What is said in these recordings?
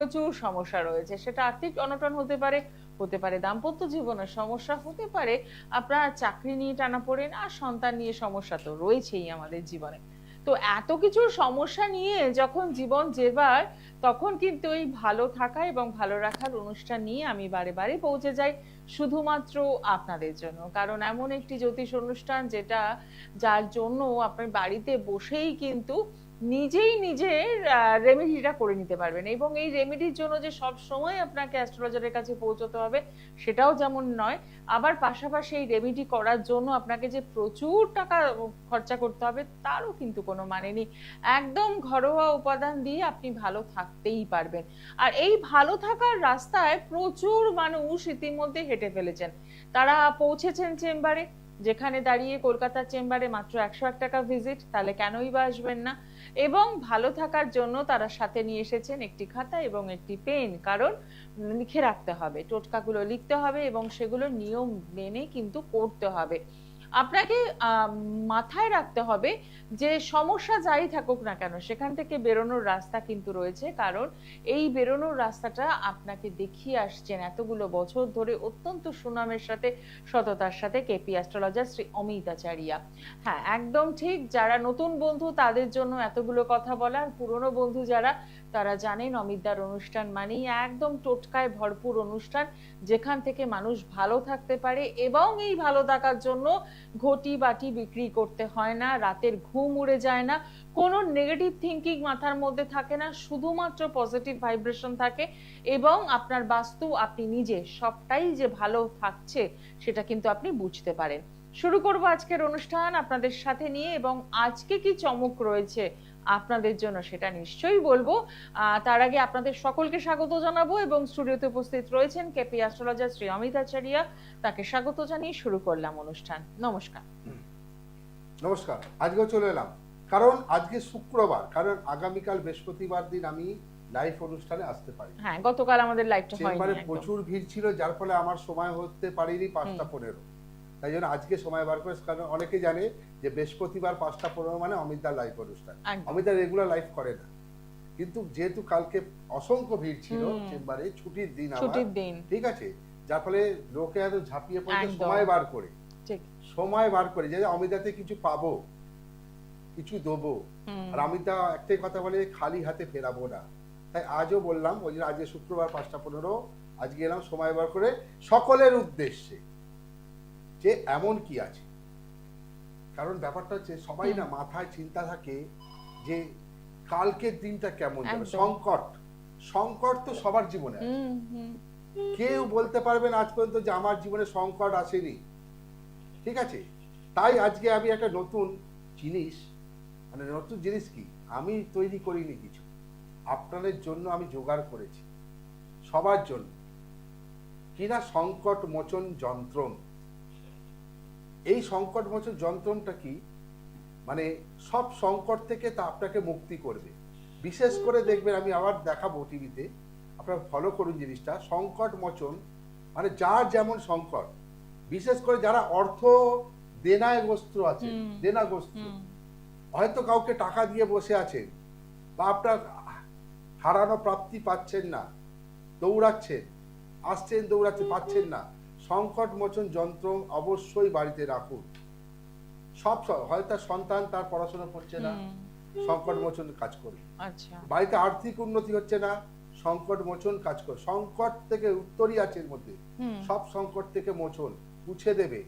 প্রচুর সমস্যা রয়েছে, সেটা আর্থিক অনটন হতে পারে, হতে পারে দাম্পত্য জীবনের সমস্যা, হতে পারে আপনার চাকরি নিয়ে টানাপোড়েন, আর সন্তান নিয়ে সমস্যা তো রয়েছেই আমাদের জীবনে। তো এত কিছু সমস্যা নিয়ে যখন জীবন যেবার, তখন কিন্তু এই ভালো থাকা এবং ভালো রাখার অনুষ্ঠান নিয়ে আমি বারে বারে পৌঁছে যাই, শুধুমাত্র আপনাদের জন্য। কারণ এমন একটি জ্যোতিষ অনুষ্ঠান যেটা, যার জন্য আপনার বাড়িতে বসেই কিন্তু নিজেই নিজের রেমেডিটা করে নিতে পারবেন। এবং এই রেমেডির জন্য যে সব সময় আপনাকে অ্যাস্ট্রোলজারের কাছে পৌঁছতে হবে সেটাও যেমন নয়, আবার পাশাপাশি এই রেমেডি করার জন্য আপনাকে যে প্রচুর টাকা খরচা করতে হবে তারও কিন্তু কোনো মানে নেই। একদম ঘরোয়া উপাদান দিয়ে আপনি ভালো থাকতেই পারবেন। আর এই ভালো থাকার রাস্তায় প্রচুর মানুষ ইতিমধ্যে হেঁটে ফেলেছেন। তারা পৌঁছেছেন চেম্বারে, যেখানে দাঁড়িয়ে কলকাতার চেম্বারে মাত্র 101 টাকা ভিজিট, তাহলে কেনই বা আসবেন না। এবং ভালো থাকার জন্য তারা সাথে নিয়ে এসেছেন একটি খাতা এবং একটি পেন, কারণ লিখে রাখতে হবে, টোটকাগুলো লিখতে হবে এবং সেগুলো নিয়ম মেনে কিন্তু করতে হবে। আপনাকে মাথায় রাখতে হবে যে সমস্যা যাই থাকুক না কেন সেখান থেকে বেরোনোর রাস্তা কিন্তু রয়েছে। কারণ এই বেরোনোর রাস্তাটা আপনাকে দেখিয়ে আসছেন এতগুলো বছর ধরে অত্যন্ত সুনামের সাথে, সততার সাথে কেপি অ্যাস্ট্রোলজার শ্রী অমিত আচারিয়া। হ্যাঁ, একদম ঠিক। যারা নতুন বন্ধু তাদের জন্য এতগুলো কথা বলার, পুরনো বন্ধু যারা, তারা জানেন অমিতদার অনুষ্ঠান মানেই একদম টোটকায় ভরপুর অনুষ্ঠান, যেখান থেকে মানুষ ভালো থাকতে পারে। এবং এই ভালো থাকার জন্য ঘটি বাটি বিক্রি করতে হয় না, রাতের ঘুম উড়ে যায় না, কোনো নেগেটিভ থিঙ্কিং মাথার মধ্যে থাকে না, শুধুমাত্র পজিটিভ ভাইব্রেশন থাকে। এবং আপনার বাস্তু, আপনি নিজে সবটাই যে ভালো থাকছে সেটা কিন্তু আপনি বুঝতে পারেন। শুরু করব আজকের অনুষ্ঠান আপনাদের সাথে নিয়ে, এবং আজকে কি চমক রয়েছে আপনাদের জন্য সেটা নিশ্চয়ই বলবো। তার আগে আপনাদের সকলকে স্বাগত জানাবো, এবং স্টুডিওতে উপস্থিত রয়েছেন কেপি অ্যাস্ট্রোলজার শ্রী অমিত আচারিয়া, তাকে স্বাগত জানিয়ে শুরু করলাম অনুষ্ঠান। নমস্কার। নমস্কার। আজকেও চলে এলাম, কারণ আজকে শুক্রবার, কারণ আগামীকাল বৃহস্পতিবার দিন আমি লাইভ অনুষ্ঠানে আসতে পারি। হ্যাঁ, গতকাল আমাদের লাইভটা হয়নি, চেম্বারে একদম প্রচুর ভিড় ছিল, যার ফলে আমার সময় হতে পারিনি 5টা 15। তাই জন্য আজকে সময় বার করে, কারণ অনেকে জানে যে বৃহস্পতিবার 5টা 15 মানে অমিতদার লাইভ অনুষ্ঠান। অমিতদার রেগুলার লাইভ করে না, কিন্তু যেহেতু কালকে অসংখ্য ভিড় ছিল চেম্বারে, ছুটির দিন, ছুটির দিন, ঠিক আছে, যার ফলে লোকে এত ঝাঁপিয়ে পড়ে সময় বার করে যে অমিতাতে কিছু পাবো, কিছু দেবো। আর অমিতা একটাই কথা বলে, খালি হাতে ফেরাবো না। তাই আজও বললাম, ওই জন্য আজকে শুক্রবার 5টা 15, আজকে এলাম সময় বার করে সকলের উদ্দেশ্যে যে এমন কি আছে। কারণ ব্যাপারটা হচ্ছে সবাই না মাথায় চিন্তা থাকে যে কালকের দিনটা কেমন যাবে। সংকট তো সবার জীবনে আছে। কেউ বলতে পারবে না আজ পর্যন্ত যে আমার জীবনে সংকট আসেনি, ঠিক আছে। তাই আজকে আমি একটা নতুন জিনিস, মানে নতুন জিনিস কি, আমি তৈরি করিনি কিছু, আপনাদের জন্য আমি জোগাড় করেছি, সবার জন্য, কিনা সংকট মোচন যন্ত্রম। এই সংকট মোচন যন্ত্রমটা কি, মানে সব সংকট থেকে তা আপনাকে মুক্তি করবে। বিশেষ করে দেখবেন, আমি আবার দেখাবো টিভিতে, আপনারা ফলো করুন জিনিসটা। সংকট মোচন মানে যার যেমন সংকট, বিশেষ করে যারা অর্থ দেনাগ্রস্ত আছে, দেনাগ্রস্ত, হয়তো কাউকে টাকা দিয়ে বসে আছেন, বা আপনার হারানো প্রাপ্তি পাচ্ছেন না, দৌড়াচ্ছেন, আসছেন দৌড়াচ্ছেন, পাচ্ছেন না, সংকট মোচন যন্ত্র অবশ্যই বাড়িতে রাখুন। হয়তো সন্তান তার পড়াশোনা করছে না, সংকট মোচন কাজ করবে। বাড়িতে আর্থিক উন্নতি হচ্ছে না, সংকট মোচন কাজ করে। সংকট থেকে উত্তরই আছে এর মধ্যে, সব সংকট থেকে মোচন মুছে দেবে।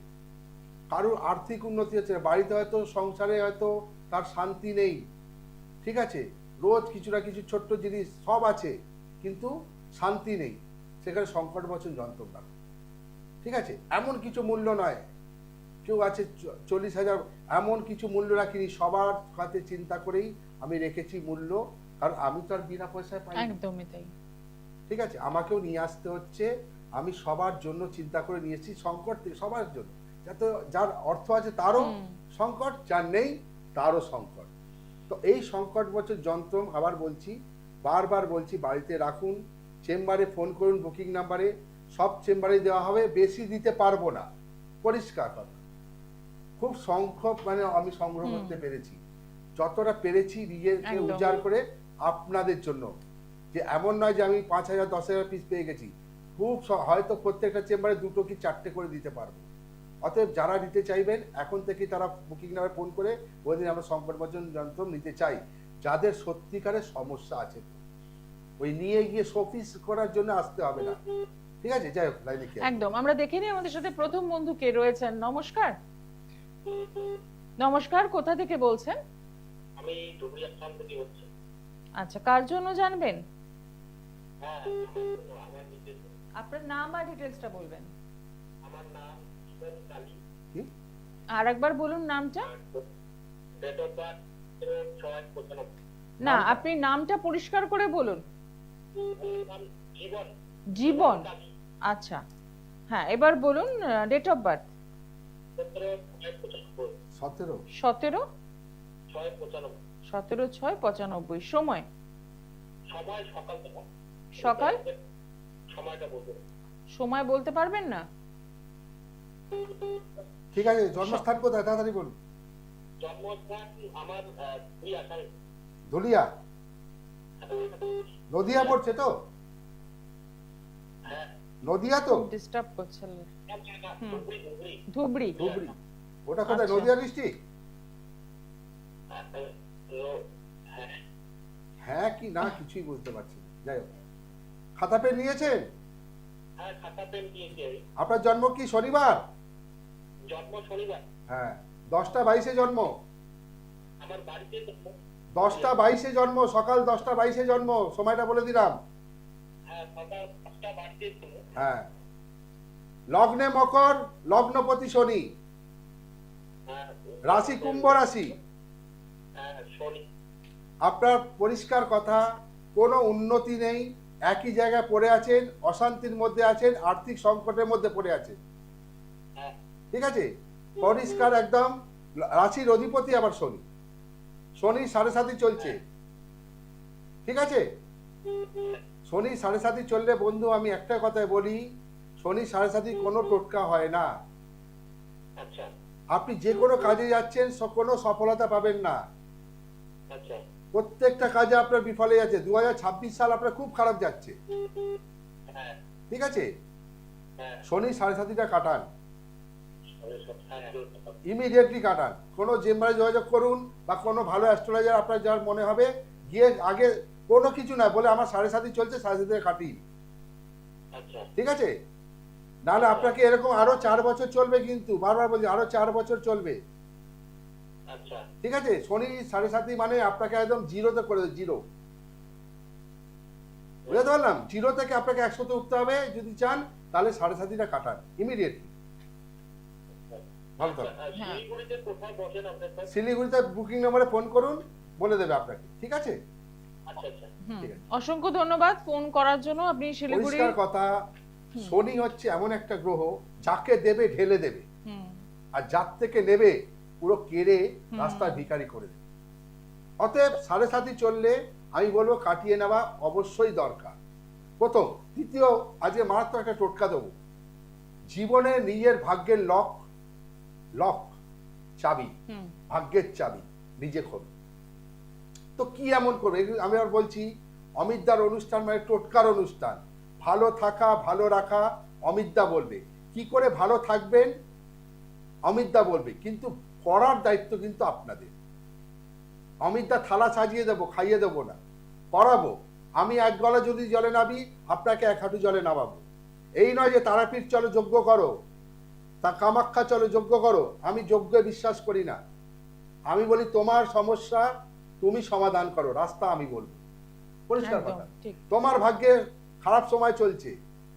কারোর আর্থিক উন্নতি হচ্ছে না, বাড়িতে হয়তো সংসারে হয়তো তার শান্তি নেই, ঠিক আছে, রোজ কিছু না কিছু ছোট্ট জিনিস সব আছে কিন্তু শান্তি নেই, সেখানে সংকট মোচন যন্ত্র রাখো, ঠিক আছে। এমন কিছু মূল্য নয়, কেউ আছে 40,000, এমন কিছু মূল্য রাখিনি, সবার কাছে চিন্তা করেই আমি রেখেছি মূল্য। কারণ আমি তো আর বিনা পয়সায় পাই, একদমই তাই, ঠিক আছে, আমাকেও নিয়ে আসতে হচ্ছে। আমি সবার জন্য চিন্তা করে নিয়েছি, সংকট সবার জন্য, যাতে যার অর্থ আছে তারও সংকট, যার নেই তারও সংকট। তো এই সংকট মোচন যন্ত্র, আবার বলছি, বারবার বলছি, বাড়িতে রাখুন। চেম্বারে ফোন করুন, বুকিং নাম্বারে, সব চেম্বারে দেওয়া হবে, বেশি দিতে পারবো না, পরিষ্কার কথা। খুব সংখ্যক মানে আমি সংগ্রহ করতে পেরেছি, যতটা পেরেছি নিজেকে উজাড় করে আপনাদের জন্য। যে এমন নয় যে আমি 5,000 10,000 পিস পেয়ে গেছি, হয়তো প্রত্যেকটা চেম্বারে 2টো কি 4টে করে দিতে পারবো। অতএব যারা নিতে চাইবেন এখন থেকে তারা বুকিং নাম্বার ফোন করে বলছেন আমরা সংকটমোচন যন্ত্র নিতে চাই, যাদের সত্যিকারের সমস্যা আছে। ওই নিয়ে গিয়ে শোপিস করার জন্য আসতে হবে না, ঠিক আছে? যাই হোক, লাইনে কি একদম। আমরা দেখে নিই আমাদের সাথে প্রথম বন্ধু কে রয়েছেন। নমস্কার। নমস্কার, কোথা থেকে বলছেন? আমি ধুবড়ি স্থান থেকে বলছি। আচ্ছা, কার জন্য জানবেন? হ্যাঁ, আমার নিজের। আপনার নাম আর ডিটেইলসটা বলবেন। আমার নাম ঈশান কালী। কি? আর একবার বলুন নামটা। Date of birth 0695। না, আপনি নামটা পরিষ্কার করে বলুন। নাম জীবন। জীবন। কালী। আচ্ছা, হ্যাঁ, এবার বলুন ডেট অফ বার্থ। 17/6/95। 17 17/6/95। সময়? সময় সকাল থেকে। সকাল? সময়টা বলবো। সময় বলতে পারবেন না? ঠিক আছে, জন্মস্থান কোথায় তাড়াতাড়ি বলুন। জন্মস্থান আমার আসামে। ধুলিয়া, নদিয়া পড়ছে তো? হ্যাঁ। নদিয়া তো? ডিস্টার্ব করছেন। ধুবড়ি ধুবড়ি। ধুবড়ি। ধুবড়ি, ওটা কোথায়? আচ্ছা। নদিয়া ডিস্ট্রিক্ট? হ্যাঁ। হ্যাঁ কি না কিছুই বুঝতে পারছি না। যাই হোক, খাতা পেন নিয়েছেন? হ্যাঁ, খাতা পেন দিয়েছি আমি। আপনার জন্ম কি শনিবার? জন্ম শনিবার। হ্যাঁ, 10টা 22-এ জন্ম। আমার বাড়িতে 10টা 22-এ জন্ম, সকাল 10টা 22-এ জন্ম। সময়টা বলে দিলাম। হ্যাঁ, সকাল 5টা বাড়িতে ছিল। হ্যাঁ, লগ্নে মকর, লগ্নপতি শনি, হ্যাঁ, রাশি কুম্ভ রাশি। হ্যাঁ, শনি। আপনার পরিষ্কার কথা, কোনো উন্নতি নেই, একই জায়গায় পড়ে আছেন, অশান্তির মধ্যে আছেন, আর্থিক সংকটের মধ্যে পড়ে আছেন, হ্যাঁ, ঠিক আছে? পরিষ্কার একদম। রাশির অধিপতি আবার শনি, শনি 7.5 চলছে, ঠিক আছে? শনি 7.5 চললে বন্ধু আমি একটা কথাই বলি, শনি 7.5 কোনো টোটকা হয় না। আচ্ছা, আপনি যে কোনো কাজে যাচ্ছেন কোনো সফলতা পাবেন না, আচ্ছা, প্রত্যেকটা কাজে আপনার বিফলে যাচ্ছে। 2026 সাল আপনার খুব খারাপ যাচ্ছে, হ্যাঁ, ঠিক আছে? হ্যাঁ, শনি 7.5টা কাটান, হ্যাঁ, ইমিডিয়েটলি কাটান। কোনো চেম্বারে যোগাযোগ করুন বা কোনো ভালো অ্যাস্ট্রোলজার আপনার যার মনে হবে গিয়ে আগে, কোনো কিছু না বলে আমার 7.5 চলছে 7.5 কাটি, আচ্ছা, ঠিক আছে? নাহলে আপনাকে এরকম আরো 4 বছর চলবে, কিন্তু বারবার বলছি আরো 4 বছর চলবে, আচ্ছা, ঠিক আছে? শনি 7.5 মানে আপনাকে একদম জিরোতে করে দেবে, জিরো। বুঝতে পারলাম? জিরো থেকে আপনাকে 100-তে উঠতে হবে যদি চান, তাহলে 7.5টা কাটান ইমিডিয়েটলি। ভালো থাকবেন। শিলিগুড়িতে কোথায় বসেন আপনার? শিলিগুড়িতে বুকিং নম্বরে ফোন করুন, বলে দেবে আপনাকে, ঠিক আছে? আচ্ছা, আচ্ছা, ঠিক আছে। অসংখ্য ধন্যবাদ ফোন করার জন্য। আপনি শিলিগুড়ি। পরিষ্কার কথা, শনি হচ্ছে এমন একটা গ্রহ যাকে দেবে ঢেলে দেবে, আর যার থেকে নেবে পুরো কেড়ে রাস্তায় ভিখারি করে দেবে। অতএব 7.5 চললে আমি বলবো কাটিয়ে নেওয়া অবশ্যই দরকার, প্রথম। দ্বিতীয়, আজকে মারাত্মক একটা টোটকা দেবো। জীবনে নিজের ভাগ্যের লক চাবি, ভাগ্যের চাবি নিজে খোল। তো কি এমন করবে? আমি আর বলছি, অমিতদার অনুষ্ঠান মানে টোটকার অনুষ্ঠান। ভালো থাকা, ভালো রাখা অমিতদা বলবে। কি করে ভালো থাকবেন অমিতদা বলবে, কিন্তু করার দায়িত্ব কিন্তু আপনাদের। অমিতদা থালা সাজিয়ে দেবো, খাইয়ে দেবো না, করাবো। আমি 1 গলা যদি জলে নাবি, আপনাকে 1 হাঁটু জলে নামাবো। এই নয় যে তারাপীঠ চলো যজ্ঞ করো, তা কামাখ্যা চলো যজ্ঞ করো। আমি যজ্ঞে বিশ্বাস করি না। আমি বলি তোমার সমস্যা তুমি সমাধান করো, রাস্তা আমি বলবো। পরিষ্কার কথা। তোমার ভাগ্যে খারাপ সময় চলছে,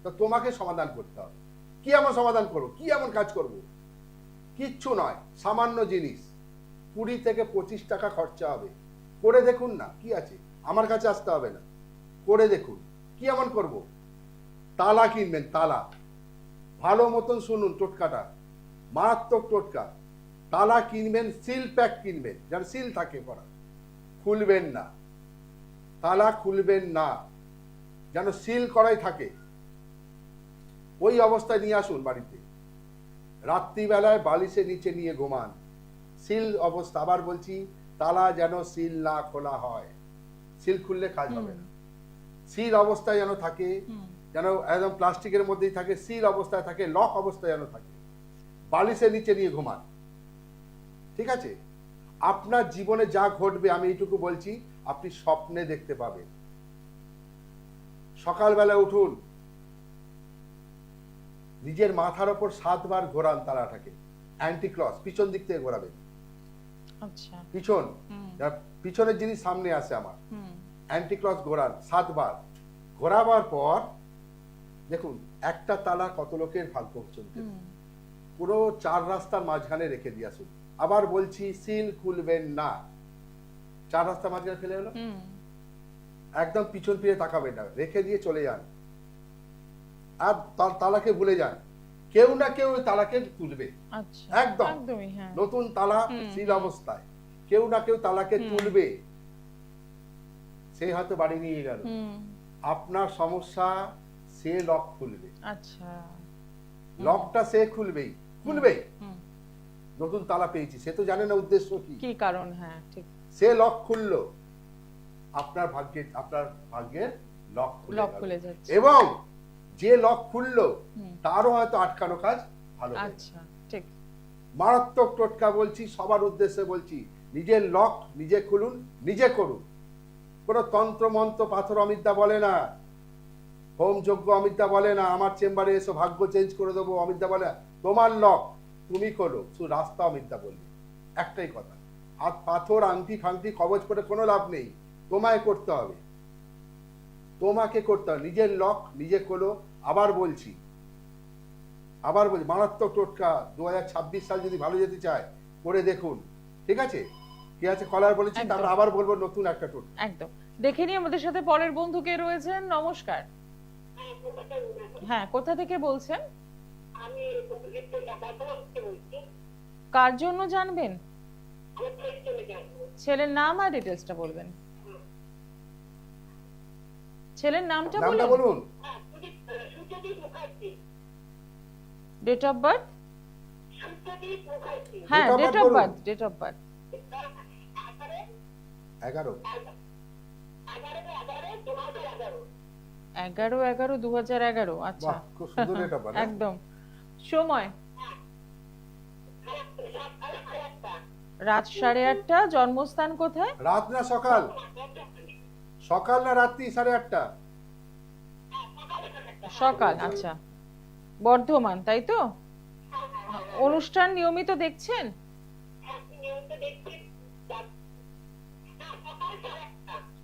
তো তোমাকে সমাধান করতে হবে। কি এমন সমাধান করবো, কি এমন কাজ করব? কিচ্ছু নয়, সামান্য জিনিস, 20 থেকে 25 টাকা খরচা হবে। করে দেখুন না, কি আছে? আমার কাছে আসতে হবে না, করে দেখুন। কি এমন করব? তালা কিনবেন, তালা। ভালো মতন শুনুন টোটকাটা, মারাত্মক টোটকা। তালা কিনবেন, সিল প্যাক কিনবেন, যেন সিল থাকে করা। খুলবেন না, তালা খুলবেন না, যেন সিল করাই থাকে। ওই অবস্থায় নিয়ে আসুন বাড়িতে। রাত্রিবেলায় বালিশের নিচে নিয়ে ঘুমান, সিল অবস্থা। আবার বলছি, তালা যেন সিল না খোলা হয়। সিল খুললে কাজ হবে না। সিল অবস্থায় যেন থাকে, যেন একদম প্লাস্টিকের মধ্যেই থাকে, সিল অবস্থায় থাকে, লক অবস্থায় যেন থাকে, বালিশের নিচে নিয়ে ঘুমান। ঠিক আছে? আপনার জীবনে যা ঘটবে আমি এইটুকু বলছি, আপনি স্বপ্নে দেখতে পাবেন। সকালবেলা উঠুন, নিজের মাথার ওপর 7 বার ঘোরান তালাটাকে, অ্যান্টি ক্লস, পিছন দিক থেকে ঘোরাবেন। আচ্ছা, পিছন, পিছনের জিনিস সামনে আসে আমার, অ্যান্টি ক্লস ঘোরান 7 বার। ঘোরাবার পর দেখুন একটা তালা কত লোকের ভাগ্য চলতে, পুরো 4 রাস্তার মাঝখানে রেখে দিয়ে আসুন। আবার বলছি, সিল খুলবেন না, 4 রাস্তার মাঝখানে ফেলে হলো, একদম পিছন ফিরে তাকাবেন না, রেখে দিয়ে চলে যান। আর তালাকে ভুলে যান, কেউ না কেউ তালাকে তুলবে। আচ্ছা, একদম একদমই, হ্যাঁ, নতুন তালা সিল অবস্থায় কেউ না কেউ তালাকে তুলবে। সে হয়তো বাড়ি নিয়ে গেল, আপনার সমস্যা, সে লক খুলবে। আচ্ছা, লকটা সে খুলবেই, খুলবেই। নতুন তালা পেয়েছি, সে তো জানে না উদ্দেশ্য কি কারণ, হ্যাঁ ঠিক। সে লক খুললো, আপনার ভাগ্যের লক খুলে যাচ্ছে। এবং যে লক খুললো তারও হয়তো আটকানো কাজ ভালো। আচ্ছা, ঠিক। মারাত্মক টোটকা বলছি, সবার উদ্দেশ্যে বলছি, নিজের লক নিজে খুলুন, নিজে করুন। কোনো তন্ত্র মন্ত্র পাথর অমিদ্যা বলে না, হোম যজ্ঞ অমিদ্যা বলে না, আমার চেম্বারে এসো ভাগ্য চেঞ্জ করে দেবো অমিদ্যা বলে না। তোমার লক তুমি করো, শুধু রাস্তা অমিদ্যা বলবে। একটাই কথা, আর পাথর আংটি ফাংটি কবজ করে কোনো লাভ নেই, তোমায় করতে হবে, তোমাকে করতে হবে। নিজের লক নিজে করো। আবার বলছি, মারাত্মক টোটকা, 2026 সাল যদি ভালো যেতে চায় করে দেখুন। ঠিক আছে? কি আছে, কলার বলেছি, তারপর আবার বলবো নতুন একটা টোটকা। একদম দেখে নিই আমাদের সাথে পরের বন্ধু কে রয়েছেন। নমস্কার। হ্যাঁ, কোথা থেকে বলছেন? আমি কার জন্য জানবেন? ছেলের নাম আর ডিটেইলসটা বলবেন। ছেলের নামটা বলুন। Date of birth? হ্যাঁ, ডেট অফ বার্থ। 11/11/2011। আচ্ছা, খুব সুন্দর ডেট অফ বার্থ। একদম। সময়? রাত 8:30। জন্মস্থান কোথায়? রাত না সকাল? সকাল না রাত্রি 8:30? সকাল। আচ্ছা, বর্ধমান, তাই তো? অনুষ্ঠান নিয়মিত দেখছেন?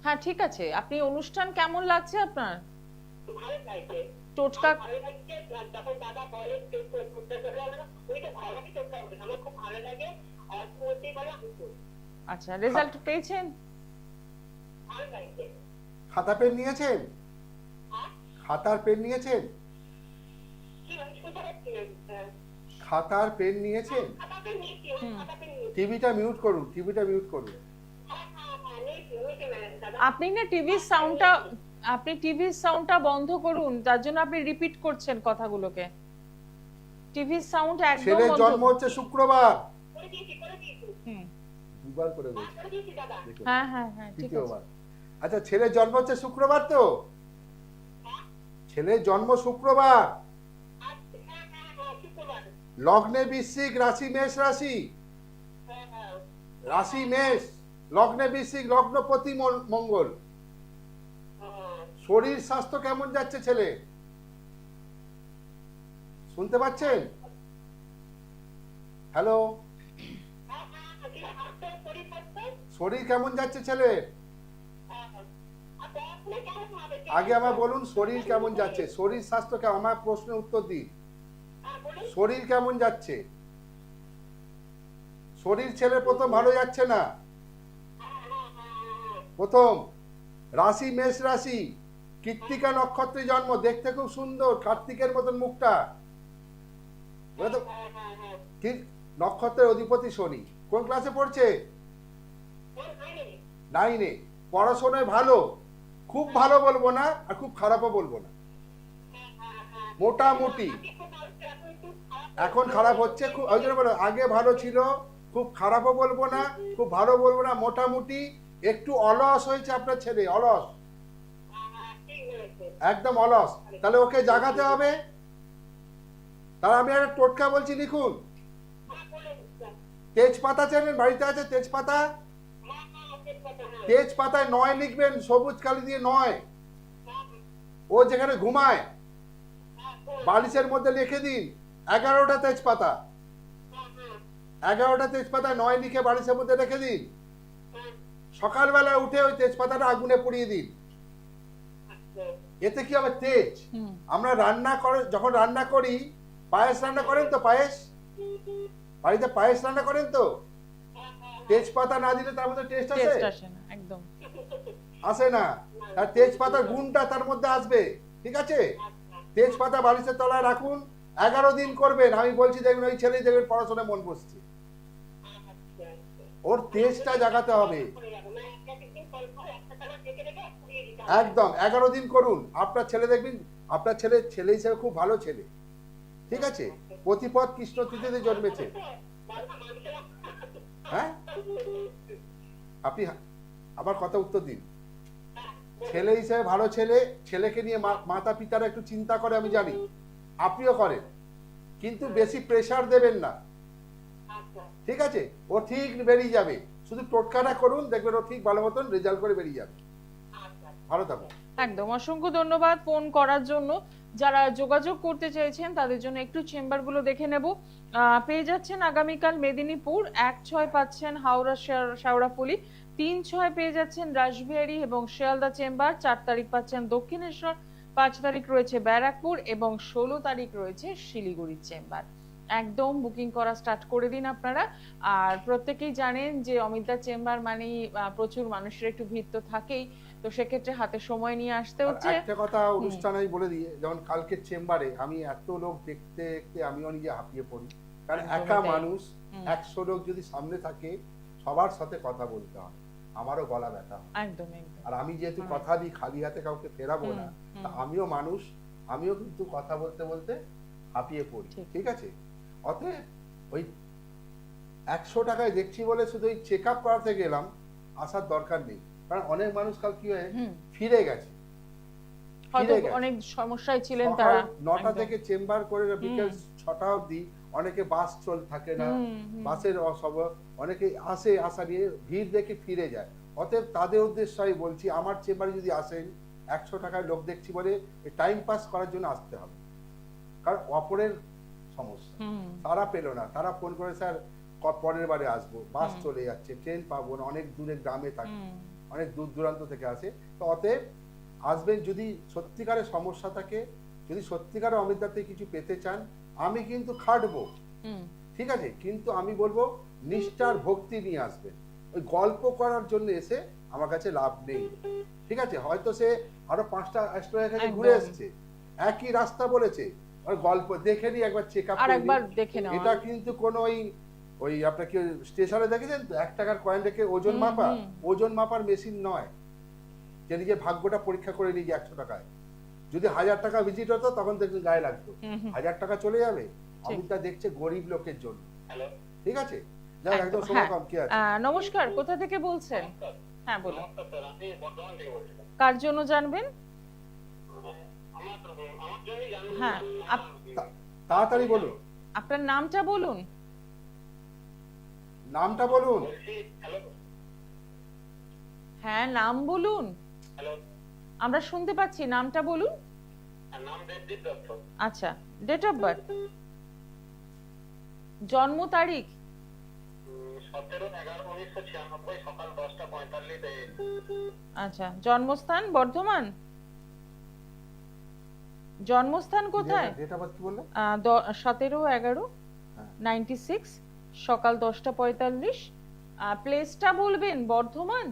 হ্যাঁ, ঠিক আছে। আপনি অনুষ্ঠান কেমন লাগছে আপনার? টোটকা? আচ্ছা, রেজাল্ট পেয়েছেন? খাতা পেন নিয়েছেন? খাতার পেন নিয়েছেন? খাতার পেন নিয়েছেন? টিভিটা মিউট করুন, টিভিটা মিউট করুন। আপনি না টিভির সাউন্ডটা বন্ধ করুন, তার জন্য আপনি রিপিট করছেন কথাগুলোকে। টিভির সাউন্ড একদম ছেলের বন্ধ। জন্ম হচ্ছে শুক্রবার। দুবার করে বলছি। হ্যাঁ হ্যাঁ হ্যাঁ, ঠিক আছে। আচ্ছা, ছেলের জন্ম হচ্ছে শুক্রবার তো? ছেলের জন্ম শুক্রবার, লগ্নে বৃশ্চিক, রাশি মেষ রাশি, রাশি মেষ, লগ্নে বৃশ্চিক, লগ্নপতি মঙ্গল। শরীর স্বাস্থ্য কেমন যাচ্ছে ছেলে? শুনতে পাচ্ছেন? হ্যালো, শরীর কেমন যাচ্ছে ছেলে? আগে আমার বলুন শরীর কেমন যাচ্ছে, শরীর স্বাস্থ্য কেমন, আমার প্রশ্নের উত্তর দিন। শরীর কেমন যাচ্ছে? শরীর ছেলে প্রথম ভালো যাচ্ছে না। প্রথম রাশি মেষ রাশি, কৃত্তিকা নক্ষত্রে জন্ম, দেখতে খুব সুন্দর, কার্তিকের মতন মুখটা। ঠিক, নক্ষত্রের অধিপতি শনি। কোন ক্লাসে পড়ছে? 9-এ। পড়াশোনায় ভালো, খুব ভালো বলবো না আর খুব খারাপও বলবো না, মোটামুটি। এখন খারাপ হচ্ছে, খুব, ওই জন্য বলো আগে ভালো ছিল, খুব খারাপও বলবো না, খুব ভালো বলবো না, মোটামুটি। একটু অলস হয়েছে আপনার ছেলে, অলস। একদম অলস। তাহলে ওকে জাগাতে হবে। তাহলে আমি একটা টোটকা বলছি, লিখুন। তেজপাতা চেনেন? বাড়িতে আছে তেজপাতা? তেজপাতায় 9 লিখবেন, সবুজ কালি দিয়ে 9। ও যেখানে ঘুমায় বালিশের মধ্যে লিখে দিন 11টা তেজপাতা। 11টা তেজপাতায় 9 লিখে বালিশের মধ্যে রেখে দিন। সকালবেলা উঠে ওই তেজপাতাটা আগুনে পুড়িয়ে দিন। এতে কি হবে? তেজ। আমরা যখন রান্না করি, পায়েস রান্না করেন তো? পায়েস বাড়িতে পায়েস রান্না করেন তো? তেজপাতা না দিলে তার মধ্যে টেস্ট আসে? টেস্ট আসে না, একদম আসে না। আর তেজপাতার গুণটা তার মধ্যে আসবে, ঠিক আছে? তেজপাতা বালিশের তলায় রাখুন, 11 দিন করবেন। আমি বলছি, দেখবেন ওই ছেলেই দেখবেন পড়াশোনায় মন বসছে। ওর তেজটা জাগাতে হবে। একদম 11 দিন করুন। আপনার ছেলে দেখবেন, আপনার ছেলে হিসেবে খুব ভালো ছেলে, ঠিক আছে? প্রতিপদ কৃষ্ণ তিথিতে জন্মেছে। হ্যাঁ, আপনি আমার কথা উত্তর দিন। ছেলে হিসেবে ভালো ছেলে। ছেলেকে নিয়ে মাতা পিতারা একটু চিন্তা করে, আমি জানি, আপনিও করেন, কিন্তু বেশি প্রেসার দেবেন না, ঠিক আছে? ও ঠিক বেরিয়ে যাবে। শুধু টোটকাটা করুন, দেখবেন ও ঠিক ভালো মতন রেজাল্ট করে বেরিয়ে যাবে। ভালো থাকুন। একদম। অসংখ্য ধন্যবাদ ফোন করার জন্য। যারা যোগাযোগ করতে চাইছেন তাদের জন্য একটু চেম্বারগুলো দেখে নেব। পেয়ে যাচ্ছেন আগামীকাল মেদিনীপুর, 1-6 পাচ্ছেন হাওড়া শেওড়াফুলি, 3-6 পেয়ে যাচ্ছেন রাসবিহারী এবং শিয়ালদা চেম্বার, 4 তারিখ পাচ্ছেন দক্ষিণেশ্বর, 5 তারিখ রয়েছে ব্যারাকপুর এবং 16 তারিখ রয়েছে শিলিগুড়ির চেম্বার। একদম বুকিং করা স্টার্ট করে দিন আপনারা। আর প্রত্যেকেই জানেন যে অমিতার চেম্বার মানেই প্রচুর মানুষের একটু ভিড় তো থাকেই, তো সেক্ষেত্রে হাতে সময় নিয়ে আসতে হচ্ছে। একটা কথা অনুষ্ঠানে আমি বলে দিই, যেমন কালকের চেম্বারে আমি এত লোক দেখতে দেখতে আমিও নিজে হাঁপিয়ে পড়ি। কারণ একা মানুষ, 100 লোক যদি সামনে থাকে, সবার সাথে কথা বলতে হয়, আমারও গলা ব্যথা হয়। একদম একদম। আর আমি যেহেতু কথা দিই খালি হাতে কাউকে ফেরাবো না, তা আমিও মানুষ, আমিও কিন্তু কথা বলতে বলতে হাঁপিয়ে পড়ি, ঠিক আছে? অতএব ওই 100 টাকায় দেখছি বলে শুধু ওই চেক আপ করাতে গেলাম, আসার দরকার নেই। কারণ অনেক মানুষ কাল কি হয়ে ফিরে গেছে, হয়তো অনেক সমস্যায় ছিলেন তারা। 9টা থেকে চেম্বার করে বিকেল 6টা অবধি, অনেকে বাস থাকে না, বাসের অনেকে আসা নিয়ে ভিড় দেখে ফিরে যায়। অতএব তাদের উদ্দেশ্যে আমি বলছি, আমার চেম্বারে যদি আসেন 100 টাকায় লোক দেখছি বলে টাইম পাস করার জন্য আসতে হবে। কারণ অপরের সমস্যা তারা পেল না, তারা ফোন করে, স্যার পরের বারে আসবো, বাস চলে যাচ্ছে, ট্রেন পাবো না, অনেক দূরে গ্রামে থাকে, অনেক দূর দূরান্ত থেকে আসে। তো অতএব আসবেন, যদি সত্যিকারের সমস্যা থাকে, যদি সত্যিকারের অমিতাতে কিছু পেতে চান, আমি কিন্তু খাটবো, ঠিক আছে? কিন্তু আমি বলবো নিষ্ঠার ভক্তি নিয়ে আসবেন। ওই গল্প করার জন্য এসে আমার কাছে লাভ নেই, ঠিক আছে? হয়তো সে আরো 5টা অ্যাস্ট্রোলজার কাছে ঘুরে এসেছে, একই রাস্তা বলেছে, আর গল্প দেখে নি, একবার চেক আপ করে নিন। এটা কিন্তু কোন ওই আপনার কি স্টেশনে দেখেছেন তো 1 টাকার কয়েন রেখে ওজন মাপা, ওজন মাপার মেশিন নয় যে নিজের ভাগ্যটা পরীক্ষা করে নিয়ে 100 টাকায়। যদি 1000 টাকা ভিজিট হতো তখন দেখবেন গায়ে লাগতো, 1000 টাকা চলে যাবে। অমিতা দেখছে গরিব লোকের জন্য, ঠিক আছে? যাই একদম সময় কম, কি আছে? নমস্কার, কোথা থেকে বলছেন? হ্যাঁ বলুন। কার জন্য জানবেন? হ্যাঁ, তাড়াতাড়ি বলুন, আপনার নামটা বলুন। নামটা বলুন। হ্যাঁ, নাম বলুন, আমরা শুনতে পাচ্ছি, নামটা বলুন। আচ্ছা, ডেট অফ বার্থ, জন্ম তারিখ? 17/11/1996 সকাল 10:45। আচ্ছা, জন্মস্থান বর্ধমান? জন্মস্থান কোথায়? ডেট অফ বার্থ কি বললেন? 17/11/96 সকাল 10:45। প্লেসটা বলবেন? বর্ধমান?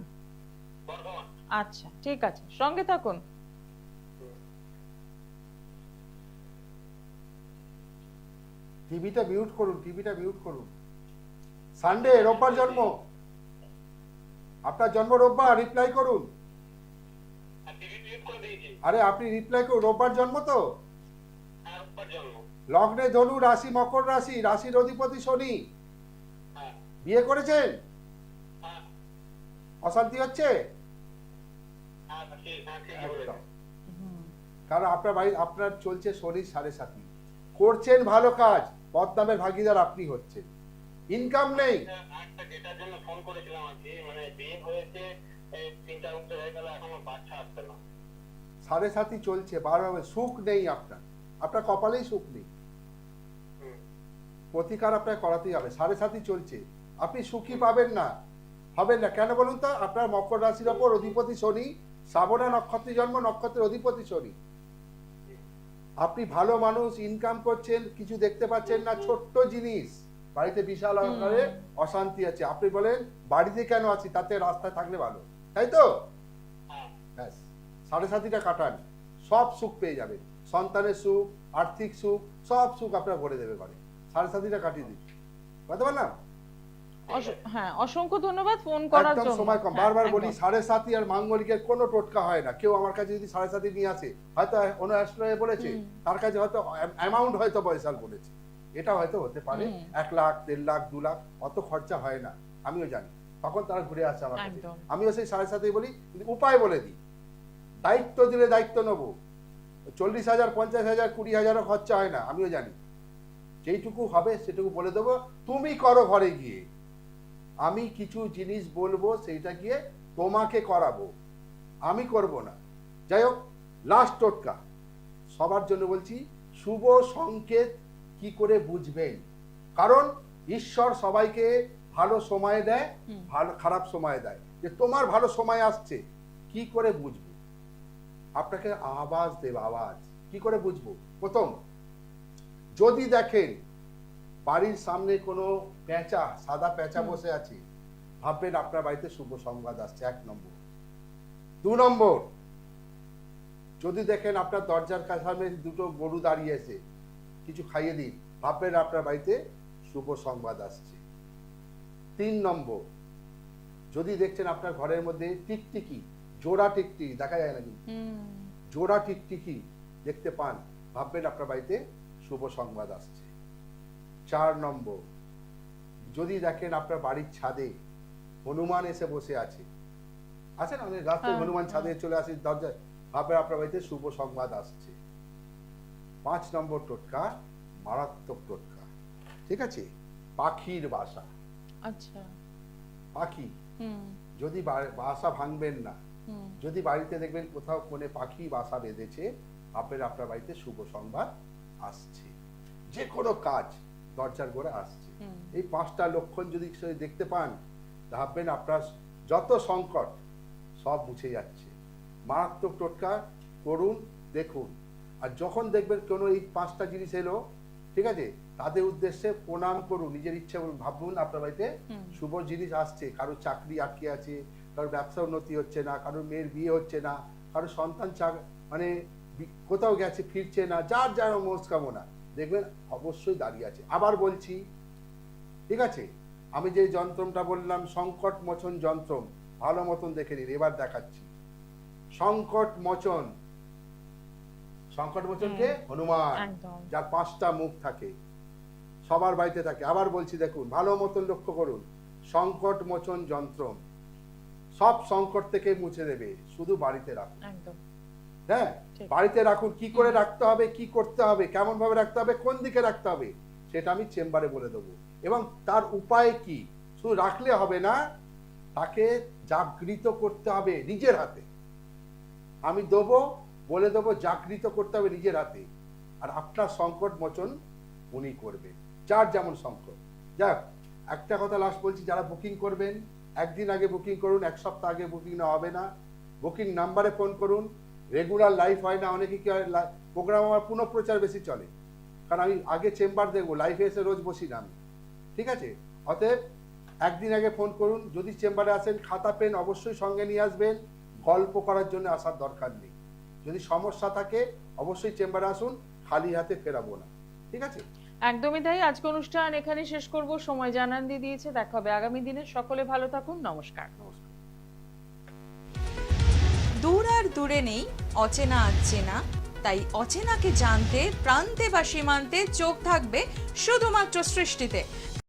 আচ্ছা, ঠিক আছে, সঙ্গে থাকুন। টিভিটা মিউট করুন, টিভিটা মিউট করুন। সানডে, রোববার জন্ম, আপনার জন্ম রোববার, রিপ্লাই করুন। আরে আপনি রিপ্লাই করুন, রোববার জন্ম তো? লগ্নে ধনু, রাশি মকর রাশি, রাশির অধিপতি শনি। বিয়ে করেছেন? অশান্তি হচ্ছে? কারণ আপনার চলছে শনির 7.5, করছেন ভালো কাজ, বদনামের ভাগিদার আপনি হচ্ছেন, ইনকাম নেই। একটা যেটার জন্য ফোন করেছিলাম আর কি, মানে বিয়ে হয়েছে 3-4 বছর হয়ে গেল, এখনো বাচ্চা আসছে না। 7.5 চলছে, বারবার সুখ নেই, আপনার কপালেই সুখ নেই। প্রতিকার আপনাকে করাতেই হবে। 7.5 চলছে, আপনি সুখী পাবেন না, হবেন না। কেন বলুন তো? আপনার মকর রাশির ওপর অধিপতি শনি, শ্রাবণা নক্ষত্রে জন্ম, নক্ষত্রের অধিপতি শনি। আপনি ভালো মানুষ, ইনকাম করছেন, কিছু দেখতে পাচ্ছেন না, ছোট্ট জিনিস, বাড়িতে বিশাল আকারে অশান্তি আছে। আপনি বলেন বাড়িতে কেন আছি, তাতে রাস্তায় থাকলে ভালো, তাই তো? ব্যাস 7.5টা কাটান, সব সুখ পেয়ে যাবেন, সন্তানের সুখ, আর্থিক সুখ, সব সুখ আপনার ভরে দেবে ঘরে। 7.5টা কাটিয়ে দিন, বুঝতে পারলাম? হ্যাঁ, অসংখ্য ধন্যবাদ ফোন করার জন্য। একদম সময় কম, বারবার বলি 7.5 আর মাঙ্গলিকের কোনো টোটকা হয় না। কেউ আমার কাছে যদি 7.5 নিয়ে আসে, হয়তো অন্য অ্যাস্ট্রোলজি বলেছে, তার কাছে হয়তো অ্যামাউন্ট হয়তো পয়সার বলেছে, এটা হয়তো হতে পারে 1 লাখ, 1.5 লাখ, 2 লাখ, অত খরচা হয় না, আমিও জানি। তখন তারা ঘুরে আসে আমার কাছে, আমিও সেই 7.5 বলি, কিন্তু উপায় বলে দিই। দায়িত্ব দিলে দায়িত্ব নেবো, 40,000, 50,000, 20,000 খরচা হয় না, আমিও জানি। যেইটুকু হবে সেটুকু বলে দেবো, তুমি করো ঘরে গিয়ে। আমি কিছু জিনিস বলবো, সেইটা গিয়ে তোমাকে করাবো, আমি করব না। যাই হোক, লাস্ট টোটকা সবার জন্য বলছি, শুভ সংকেত কি করে বুঝবেন? কারণ ঈশ্বর সবাইকে ভালো সময় দেয়, ভালো খারাপ সময় দেয়। যে তোমার ভালো সময় আসছে, কি করে বুঝবো? আপনাকে আওয়াজ দেব, আওয়াজ কি করে বুঝবো? প্রথম, যদি দেখেন বাড়ির সামনে কোনো পেঁচা, সাদা পেঁচা বসে আছে, ভাববেন আপনার বাড়িতে শুভ সংবাদ আসছে, 1 নম্বর। 2 নম্বর, যদি দেখেন আপনার দরজার সামনে 2টো গরু দাঁড়িয়ে আছে, কিছু খাইয়ে দিন, ভাববেন আপনার বাড়িতে শুভ সংবাদ আসছে। 3 নম্বর, যদি দেখছেন আপনার ঘরের মধ্যে টিকটিকি, জোড়া টিকটিকি, দেখা যায় না কিন্তু জোড়া টিকটিকি দেখতে পান, ভাববেন আপনার বাড়িতে শুভ সংবাদ আসছে। 4 নম্বর, যদি দেখেন আপনার বাড়ির ছাদে হনুমান এসে বসে আছে, না অনেক রাস্তায় হনুমান ছাদে চলে আসে দরজায়, ভাববেন আপনার বাড়িতে শুভ সংবাদ আসছে। 5 নম্বর টোটকা, মারাত্মক টোটকা, ঠিক আছে? পাখির বাসা। আচ্ছা, পাখি, যদি বাসা ভাঙবেন না, যদি বাড়িতে দেখবেন কোথাও কোণে পাখি বাসা বেঁধেছে, ভাববেন আপনার বাড়িতে শুভ সংবাদ আসছে। যে কোনো কাজ দরজার গোড়ে আসছে। এই 5টা লক্ষণ যদি দেখতে পান, ভাববেন আপনার যত সংকট সব মুছে যাচ্ছে। মারাত্মক টোটকা করুন, দেখুন। আর যখন দেখবেন কোনো এই 5টা জিনিস এলো, ঠিক আছে, তাদের উদ্দেশ্যে প্রণাম করুন, নিজের ইচ্ছে ভাবুন আপনার বাড়িতে শুভ জিনিস আসছে। কারো চাকরি আটকে আছে, কারোর ব্যবসা উন্নতি হচ্ছে না, কারোর মেয়ের বিয়ে হচ্ছে না, কারোর সন্তান মানে কোথাও গেছে ফিরছে না, যার যার মনস্কামনা দেখবেন অবশ্যই দাঁড়িয়ে আছে। আবার বলছি, ঠিক আছে, আমি যে যন্ত্রটা বললাম সংকট মোচন যন্ত্র, ভালো মতন দেখে নিন। এবার দেখাচ্ছি সংকট মোচন। সংকট মোচনকে হনুমান, যার 5টা মুখ থাকে, সবার বাড়িতে থাকে। আবার বলছি, দেখুন ভালো মতন লক্ষ্য করুন, সংকট মোচন যন্ত্র সব সংকট থেকে মুছে দেবে, শুধু বাড়িতে রাখুন। হ্যাঁ, বাড়িতে রাখুন। কি করে রাখতে হবে, কি করতে হবে, কেমন ভাবে রাখতে হবে, কোন দিকে রাখতে হবে, সেটা আমি চেম্বারে বলে দেবো। এবং তার উপায় কি, শুধু রাখলে হবে না, তাকে জাগৃত করতে হবে নিজের হাতে। আমি দেবো, বলে দেবো, জাগৃত করতে হবে নিজের হাতে। আর আপনার সংকট মোচন উনি করবেন, যার যেমন সংকট। যাক, একটা কথা লাস্ট বলছি, যারা বুকিং করবেন, 1 দিন আগে বুকিং করুন, 1 সপ্তাহ আগে বুকিং না হবে না। বুকিং নাম্বারে ফোন করুন। রেগুলার লাইভ হয় না, অনেকে কি হয়, প্রোগ্রাম আমার পুনঃপ্রচার বেশি চলে, কারণ আমি আগে চেম্বার দেখবো, লাইভে এসে রোজ বসি না আমি, ঠিক আছে? অতএব 1 দিন আগে ফোন করুন। যদি চেম্বারে আসেন, খাতা পেন অবশ্যই সঙ্গে নিয়ে আসবেন, গল্প করার জন্য আসার দরকার নেই। যদি সমস্যা থাকে অবশ্যই চেম্বারে আসুন, খালি হাতে ফেরাবো না, ঠিক আছে? একদমই তাই। আজকে অনুষ্ঠান এখানে শেষ করব, সময় জানান দিয়ে দিয়েছে। দেখা হবে আগামী দিনে। সকলে ভালো থাকুন, নমস্কার। দূর আর দূরে নেই, অচেনা আচেনা, তাই অচেনাকে জানতে প্রান্তে বা সীমান্তে চোখ থাকবে শুধুমাত্র সৃষ্টিতে।